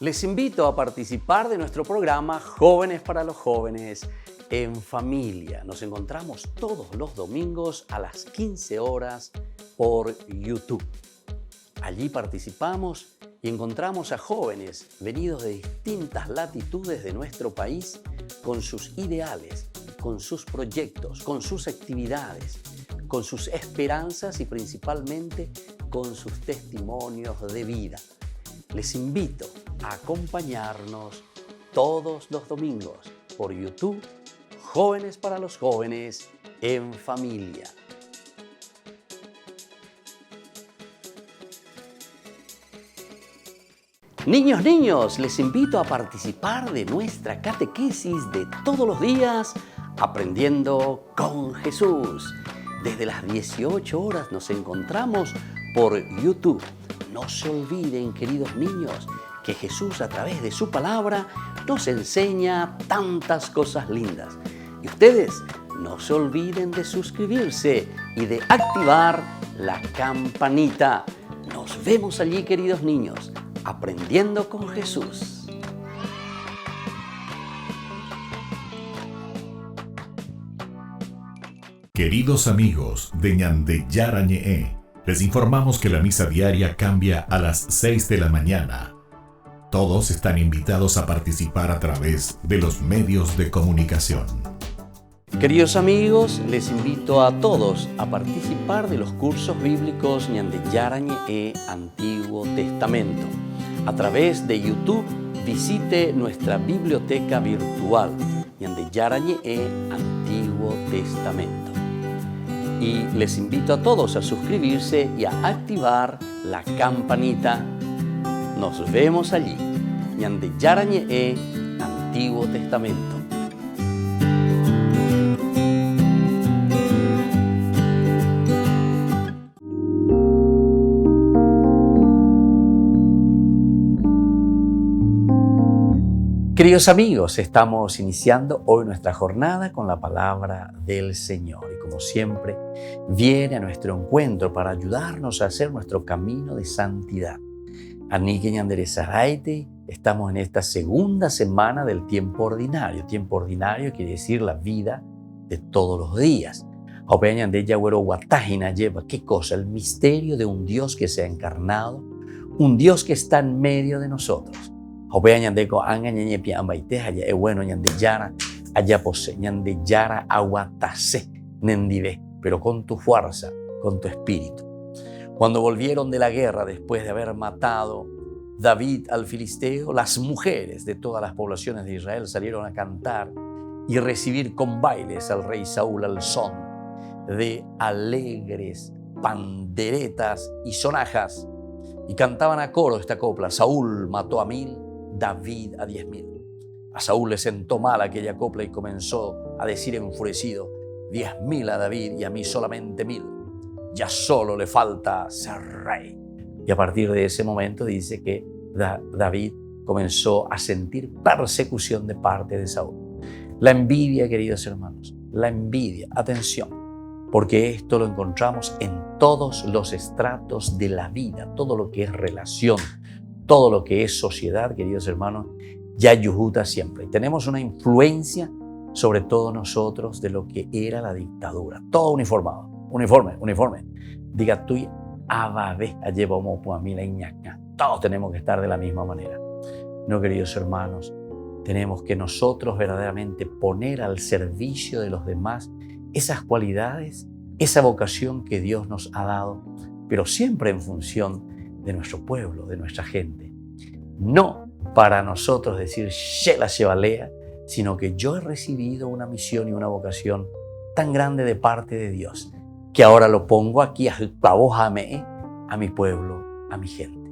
Les invito a participar de nuestro programa Jóvenes para los Jóvenes en Familia. Nos encontramos todos los domingos a las 15 horas por YouTube. Allí participamos y encontramos a jóvenes venidos de distintas latitudes de nuestro país con sus ideales, con sus proyectos, con sus actividades, con sus esperanzas y principalmente con sus testimonios de vida. Les invito a acompañarnos todos los domingos por YouTube, Jóvenes para los Jóvenes en Familia. Niños, les invito a participar de nuestra catequesis de todos los días, Aprendiendo con Jesús. Desde las 18 horas nos encontramos por YouTube. No se olviden, queridos niños, que Jesús a través de su palabra nos enseña tantas cosas lindas. Y ustedes no no se olviden de suscribirse y de activar la campanita. Nos vemos allí, queridos niños, aprendiendo con Jesús. Queridos amigos de Ñande Yarañe, les informamos que la misa diaria cambia a las 6 de la mañana. Todos están invitados a participar a través de los medios de comunicación. Queridos amigos, les invito a todos a participar de los cursos bíblicos Ñande Yarañe Antiguo Testamento. A través de YouTube, visite nuestra biblioteca virtual Ñande Yarañe Antiguo Testamento. Y les invito a todos a suscribirse y a activar la campanita. Nos vemos allí. Ñande Yarañe Antiguo Testamento. Queridos amigos, estamos iniciando hoy nuestra jornada con la palabra del Señor y como siempre viene a nuestro encuentro para ayudarnos a hacer nuestro camino de santidad. Anique Ñandere Saraite, estamos en esta segunda semana del tiempo ordinario. Tiempo ordinario quiere decir la vida de todos los días. ¿Qué cosa? El misterio de un Dios que se ha encarnado, un Dios que está en medio de nosotros. Pero con tu fuerza, con tu espíritu. Cuando volvieron de la guerra después de haber matado David al filisteo, las mujeres de todas las poblaciones de Israel salieron a cantar y recibir con bailes al rey Saúl al son de alegres panderetas y sonajas. Y cantaban a coro esta copla: Saúl mató a 1000, David a 10.000. A Saúl le sentó mal aquella copla y comenzó a decir enfurecido: 10.000 a David y a mí solamente 1.000. Ya solo le falta ser rey. Y a partir de ese momento dice que David comenzó a sentir persecución de parte de Saúl. La envidia, queridos hermanos, la envidia, atención, porque esto lo encontramos en todos los estratos de la vida, todo lo que es relación, todo lo que es sociedad, queridos hermanos, ya yujuta siempre. Tenemos una influencia sobre todos nosotros de lo que era la dictadura. Todo uniformado, uniforme. Diga tú, ababe, llevamos a mí la iñaca. Todos tenemos que estar de la misma manera. No, queridos hermanos, tenemos que nosotros verdaderamente poner al servicio de los demás esas cualidades, esa vocación que Dios nos ha dado, pero siempre en función de nuestro pueblo, de nuestra gente. No para nosotros decir, Shela Shebalea, sino que yo he recibido una misión y una vocación tan grande de parte de Dios, que ahora lo pongo aquí a mi pueblo, a mi gente.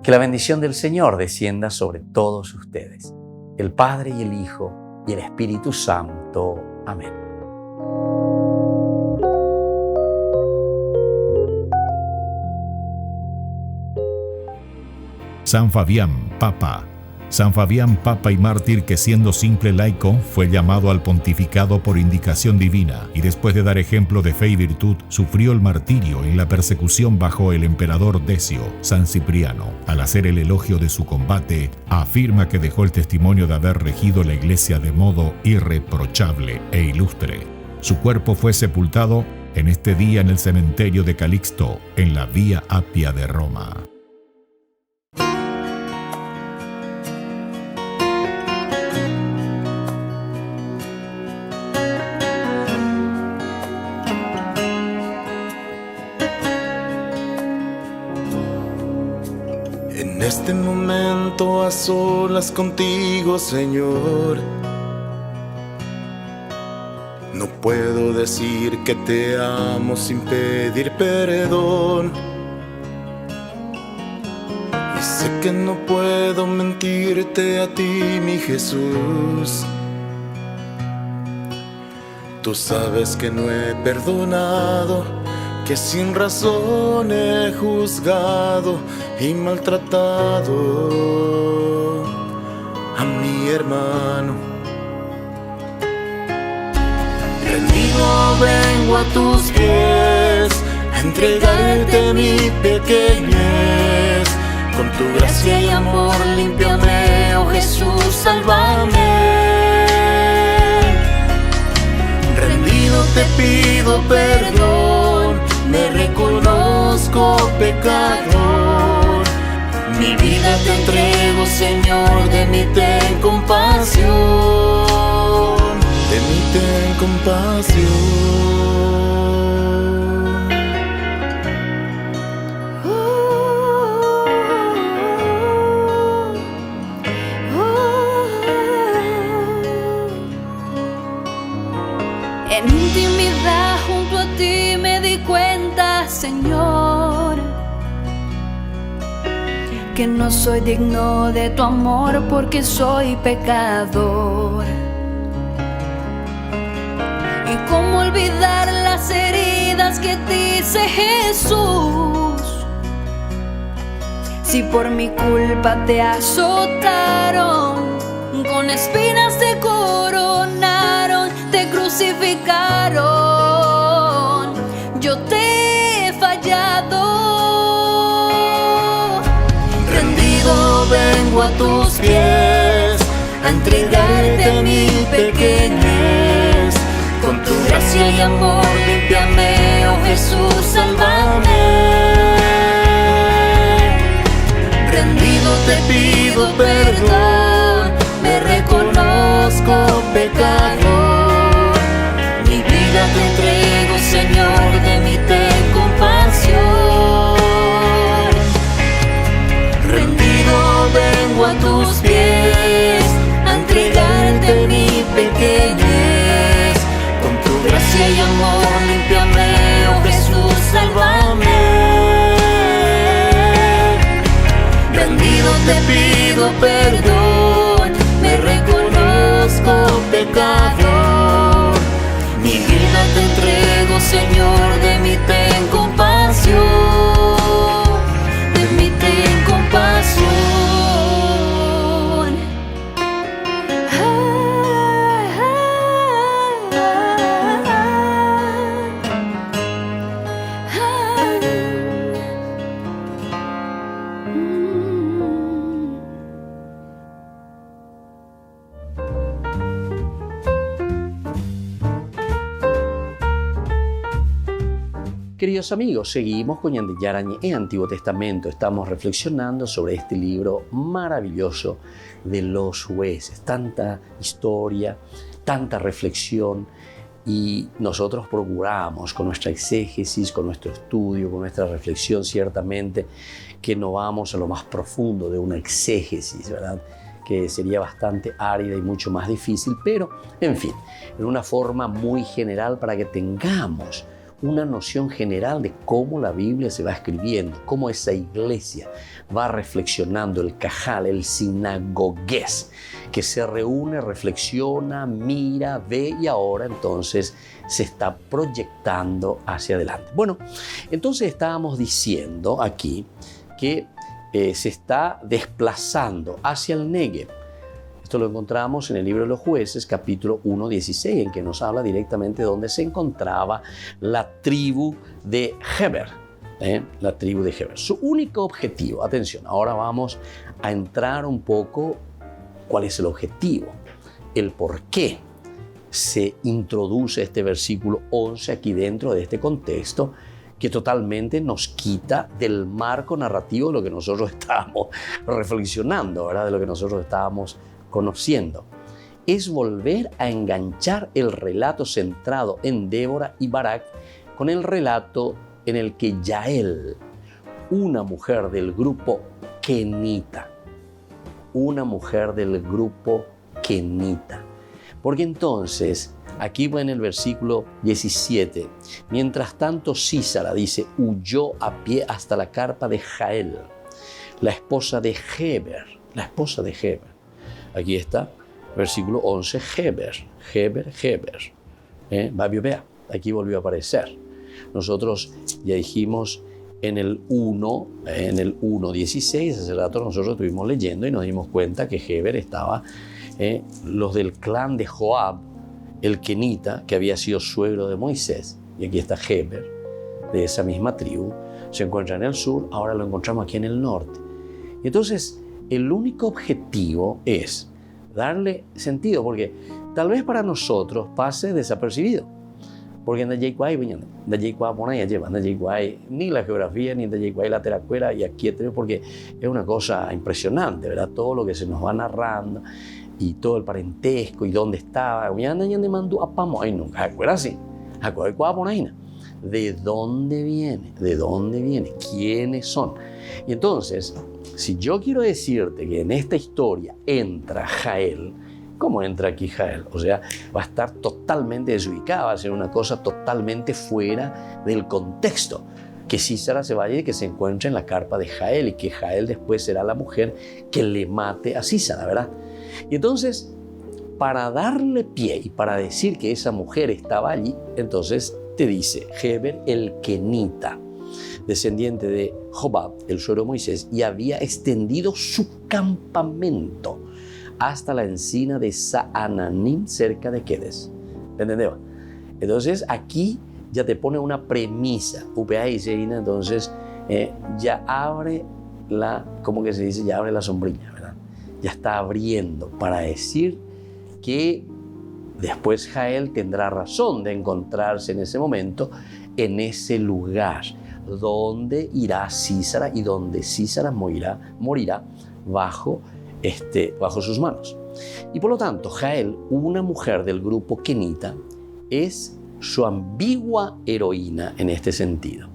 Que la bendición del Señor descienda sobre todos ustedes, el Padre y el Hijo y el Espíritu Santo. Amén. San Fabián, Papa. San Fabián, Papa y mártir que siendo simple laico fue llamado al pontificado por indicación divina y después de dar ejemplo de fe y virtud sufrió el martirio en la persecución bajo el emperador Decio, San Cipriano. Al hacer el elogio de su combate, afirma que dejó el testimonio de haber regido la iglesia de modo irreprochable e ilustre. Su cuerpo fue sepultado en este día en el cementerio de Calixto, en la Vía Appia de Roma. En este momento a solas contigo, Señor, no puedo decir que te amo sin pedir perdón. Y sé que no puedo mentirte a ti, mi Jesús. Tú sabes que no he perdonado, que sin razón he juzgado y maltratado a mi hermano. vengo a tus pies, a entregarte mi pequeñez. Con tu gracia y amor límpiame, oh Jesús, sálvame. Rendido te pido perdón, me reconozco pecador. Mi vida te entrego, Señor, de mí ten compasión, de mí ten compasión. En intimidad junto a ti me di cuenta, Señor, que no soy digno de tu amor porque soy pecador. Y cómo olvidar las heridas que te hice, Jesús, si por mi culpa te azotaron, con espinas te coronaron, te crucificaron. Yo te he fallado. Rendido vengo a tus pies, a entregarte mi pequeñez. Con tu gracia y amor límpiame, oh Jesús, sálvame. Rendido te pido perdón, me reconozco pecador. Mi vida te entrego, Señor, de mí ten compasión. Rendido vengo a tus pies, a entregarte mi pequeñez. Con tu gracia y amor límpiame, oh Jesús, sálvame. Rendido te pido perdón, me reconozco pecador. Mi vida te entrego, Señor, de mí ten compasión, de mí ten compasión. Queridos amigos, seguimos con Ñande Yarañe en Antiguo Testamento. Estamos reflexionando sobre este libro maravilloso de los jueces. Tanta historia, tanta reflexión, y nosotros procuramos con nuestra exégesis, con nuestro estudio, con nuestra reflexión, ciertamente que no vamos a lo más profundo de una exégesis, ¿verdad?, que sería bastante árida y mucho más difícil, pero en fin, en una forma muy general para que tengamos una noción general de cómo la Biblia se va escribiendo, cómo esa iglesia va reflexionando, el cajal, el sinagogués, que se reúne, reflexiona, mira, ve y ahora entonces se está proyectando hacia adelante. Bueno, entonces estábamos diciendo aquí que se está desplazando hacia el Negev. Esto lo encontramos en el libro de los Jueces, capítulo 1:16, en que nos habla directamente de dónde se encontraba la tribu de Heber. La tribu de Heber. Su único objetivo, atención, ahora vamos a entrar un poco cuál es el objetivo, el por qué se introduce este versículo 11 aquí dentro de este contexto, que totalmente nos quita del marco narrativo de lo que nosotros estábamos reflexionando, ¿verdad?, de lo que nosotros estábamos conociendo. Es volver a enganchar el relato centrado en Débora y Barak con el relato en el que Yael, una mujer del grupo kenita, porque entonces aquí en el versículo 17, mientras tanto Sísara, dice, huyó a pie hasta la carpa de Jael, la esposa de Heber. Aquí está, versículo 11, Heber. Vea, aquí volvió a aparecer. Nosotros ya dijimos en el 1:16, hace rato nosotros estuvimos leyendo y nos dimos cuenta que Heber estaba, los del clan de Joab, el kenita, que había sido suegro de Moisés. y aquí está Heber, de esa misma tribu, se encuentra en el sur, ahora lo encontramos aquí en el norte. Y entonces, el único objetivo es darle sentido, porque tal vez para nosotros pase desapercibido. Porque ni la geografía, ni la teracuera, y aquí porque es una cosa impresionante, ¿verdad? Todo lo que se nos va narrando, y todo el parentesco, y dónde estaba. ¿De dónde viene? ¿De dónde viene? ¿Quiénes son? Y entonces, si yo quiero decirte que en esta historia entra Jael, ¿cómo entra aquí Jael? O sea, va a estar totalmente desubicada, va a ser una cosa totalmente fuera del contexto. Que Sísara se vaya y que se encuentre en la carpa de Jael, y que Jael después será la mujer que le mate a Sísara, ¿verdad? Y entonces, para darle pie y para decir que esa mujer estaba allí, entonces te dice Heber el kenita, descendiente de Jobab, el suegro de Moisés, y había extendido su campamento hasta la encina de Saananim, cerca de Kedes. ¿Entendés? Entonces aquí ya te pone una premisa. Entonces ya abre ¿cómo que se dice? Ya abre la sombrilla, ¿verdad? Ya está abriendo para decir que después Jael tendrá razón de encontrarse en ese momento, en ese lugar donde irá Sísara y donde Sísara morirá bajo sus manos. Y por lo tanto, Jael, una mujer del grupo kenita, es su ambigua heroína en este sentido.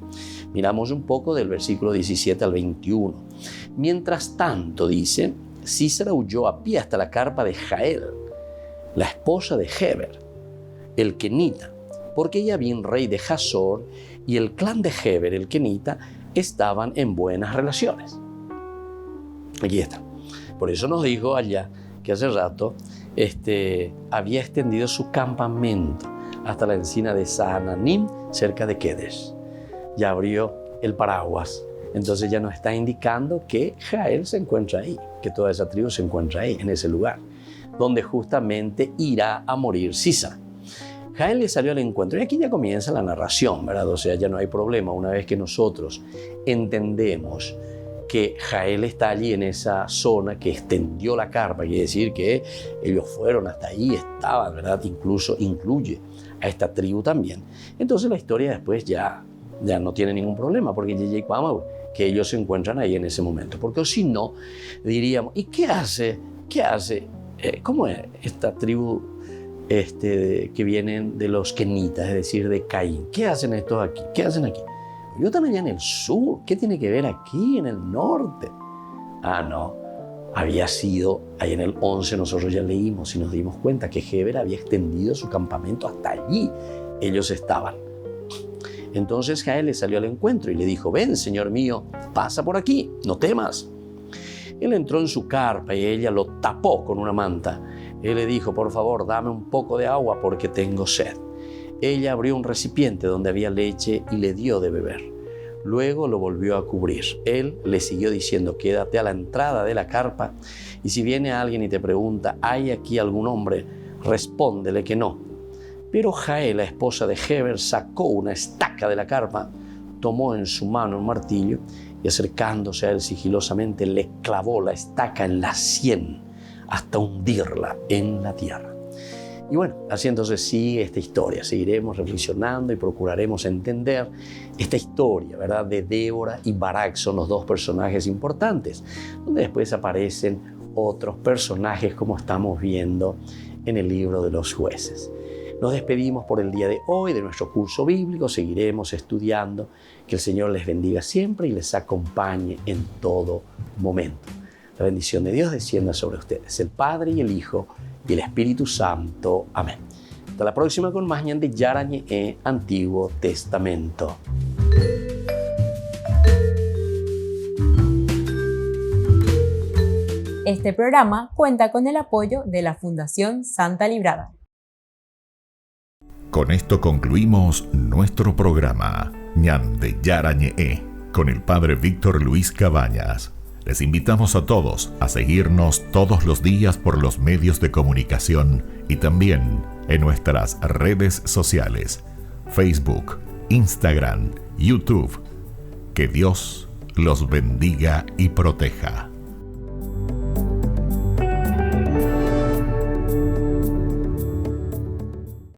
Miramos un poco del versículo 17 al 21. Mientras tanto, dice, Sísara huyó a pie hasta la carpa de Jael, la esposa de Heber, el kenita, porque ella había un rey de Hazor y el clan de Heber, el kenita, estaban en buenas relaciones. Aquí está. Por eso nos dijo allá que hace rato había extendido su campamento hasta la encina de Saananim, cerca de Kedes. Ya abrió el paraguas. Entonces ya nos está indicando que Jael se encuentra ahí, que toda esa tribu se encuentra ahí, en ese lugar, donde justamente irá a morir Sísara. Jael le salió al encuentro y aquí ya comienza la narración, ¿verdad? O sea, ya no hay problema. Una vez que nosotros entendemos que Jael está allí en esa zona que extendió la carpa, quiere decir que ellos fueron hasta ahí, estaban, ¿verdad? Incluso incluye a esta tribu también. Entonces la historia después ya no tiene ningún problema, porque que ellos se encuentran ahí en ese momento. Porque si no, diríamos, ¿y qué hace? ¿Cómo es esta tribu que vienen de los kenitas, es decir, de Caín? ¿Qué hacen estos aquí? ¿Qué hacen aquí? Yo están allá en el sur. ¿Qué tiene que ver aquí en el norte? No. Había sido, ahí en el 11 nosotros ya leímos y nos dimos cuenta que Heber había extendido su campamento hasta allí. Ellos estaban. Entonces Jael le salió al encuentro y le dijo, ven, señor mío, pasa por aquí, no temas. Él entró en su carpa y ella lo tapó con una manta. Él le dijo, por favor, dame un poco de agua porque tengo sed. Ella abrió un recipiente donde había leche y le dio de beber. Luego lo volvió a cubrir. Él le siguió diciendo, quédate a la entrada de la carpa y si viene alguien y te pregunta, ¿hay aquí algún hombre? Respóndele que no. Pero Jael, la esposa de Heber, sacó una estaca de la carpa, tomó en su mano un martillo y acercándose a él sigilosamente le clavó la estaca en la sien hasta hundirla en la tierra. Y bueno, así entonces sigue esta historia. Seguiremos reflexionando y procuraremos entender esta historia, ¿verdad? De Débora y Barak son los dos personajes importantes, donde después aparecen otros personajes como estamos viendo en el libro de los jueces. Nos despedimos por el día de hoy de nuestro curso bíblico. Seguiremos estudiando. Que el Señor les bendiga siempre y les acompañe en todo momento. La bendición de Dios descienda sobre ustedes, el Padre y el Hijo y el Espíritu Santo. Amén. Hasta la próxima con más Ñande Yarañe Antiguo Testamento. Este programa cuenta con el apoyo de la Fundación Santa Librada. Con esto concluimos nuestro programa Ñande Yarañe con el Padre Víctor Luis Cabañas. Les invitamos a todos a seguirnos todos los días por los medios de comunicación y también en nuestras redes sociales. Facebook, Instagram, YouTube. Que Dios los bendiga y proteja.